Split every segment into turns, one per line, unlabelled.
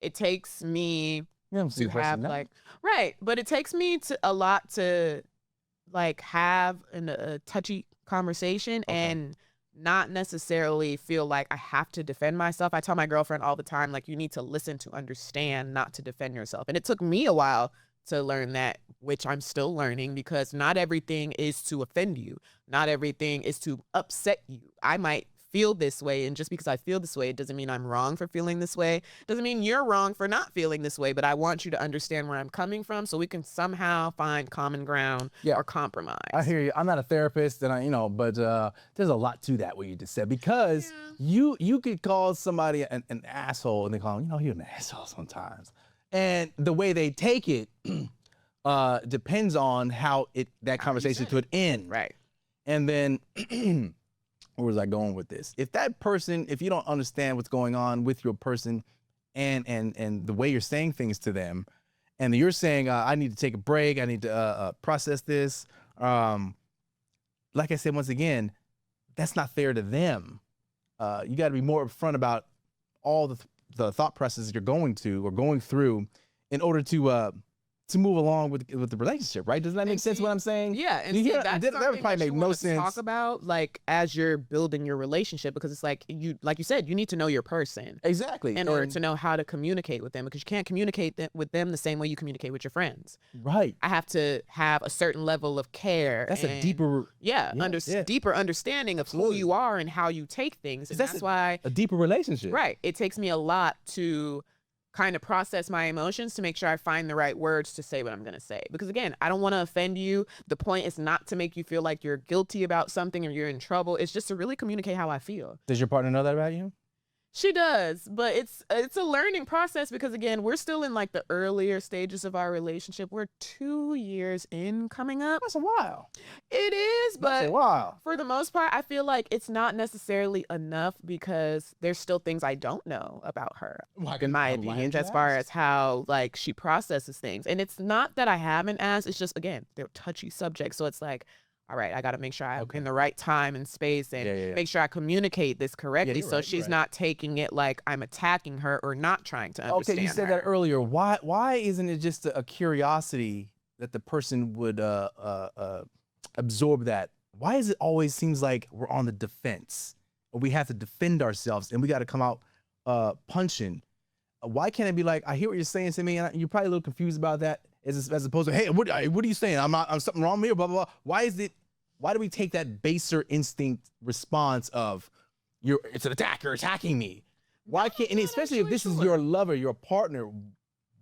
it takes me
You don't see
to
the person
have
now.
like, right, but it takes me to a lot to like have a touchy conversation
Okay.
and not necessarily feel like I have to defend myself. I tell my girlfriend all the time, like, you need to listen to understand, not to defend yourself. And it took me a while to learn that, which I'm still learning, because not everything is to offend you. Not everything is to upset you. I might feel this way, and just because I feel this way, it doesn't mean I'm wrong for feeling this way. Doesn't mean you're wrong for not feeling this way, but I want you to understand where I'm coming from so we can somehow find common ground
Yeah.
or compromise.
I hear you. I'm not a therapist, and but there's a lot to that what you just said, because you could call somebody an asshole, and they call him, you're an asshole sometimes, and the way they take it depends on how that conversation could end.
Right.
And then where was I going with this? If you don't understand what's going on with your person, and the way you're saying things to them, and you're saying, I need to take a break, I need to process this. Like I said, once again, that's not fair to them. You got to be more upfront about all the thought processes you're going through in order to move along with the relationship, right? Doesn't that make sense what I'm saying?
Yeah, and that's
that would probably make no sense.
Talk about like as you're building your relationship, because it's like you said, you need to know your person
Exactly
in order to know how to communicate with them, because you can't communicate with them the same way you communicate with your friends.
Right.
I have to have a certain level of care.
That's a deeper,
deeper understanding of who you are and how you take things. And that's why
a deeper relationship.
Right. It takes me a lot to kind of process my emotions to make sure I find the right words to say what I'm going to say. Because again, I don't want to offend you. The point is not to make you feel like you're guilty about something or you're in trouble. It's just to really communicate how I feel.
Does your partner know that about you?
She does, but it's a learning process, because again, we're still in like the earlier stages of our relationship. We're 2 years in coming up.
That's a while.
It is, but
that's a while.
For the most part, I feel like it's not necessarily enough, because there's still things I don't know about her, in my opinion, as far as how like she processes things. And it's not that I haven't asked, it's just, again, they're touchy subjects. So it's like, all right, I got to make sure I'm in the right time and space, and make sure I communicate this correctly, so she's not taking it like I'm attacking her or not trying to understand.
Okay, you said that earlier. Why isn't it just a curiosity that the person would absorb that? Why is it always seems like we're on the defense, or we have to defend ourselves, and we got to come out punching? Why can't it be like, I hear what you're saying to me, and you're probably a little confused about that, as opposed to, hey, what are you saying? I'm something wrong with me, blah, blah, blah. Why do we take that baser instinct response of, it's an attack, you're attacking me? Why can't, and especially if this is your lover, your partner,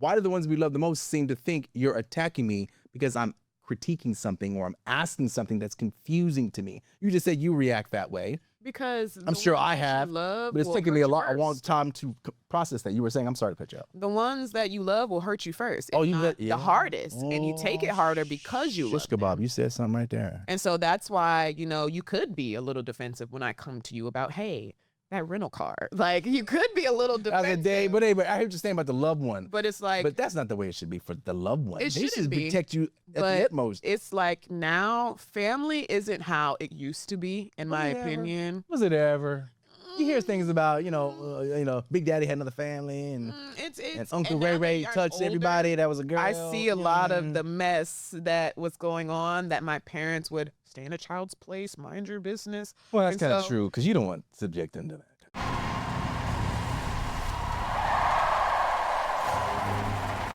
why do the ones we love the most seem to think you're attacking me because I'm critiquing something or I'm asking something that's confusing to me? You just said you react that way.
Because
I'm sure I have, but it's taken me a long time to process that. You were saying, I'm sorry to cut you up.
The ones that you love will hurt you first.
Oh,
the hardest, and you take it harder because you love them.
Kebab, you said something right there.
And so that's why, you could be a little defensive when I come to you about, hey, that rental car. Like, you could be a little defensive.
But I heard you saying about the loved one.
But it's like,
but that's not the way it should be for the loved one.
They
should
be,
protect you at the utmost.
It's like, now family isn't how it used to be, in my opinion.
Was it ever? You hear things about, Big Daddy had another family, and Uncle Ray touched everybody that was a girl.
I see a lot of the mess that was going on, that my parents would stay in a child's place, mind your business.
Well, that's kind of true, because you don't want to subject them to that.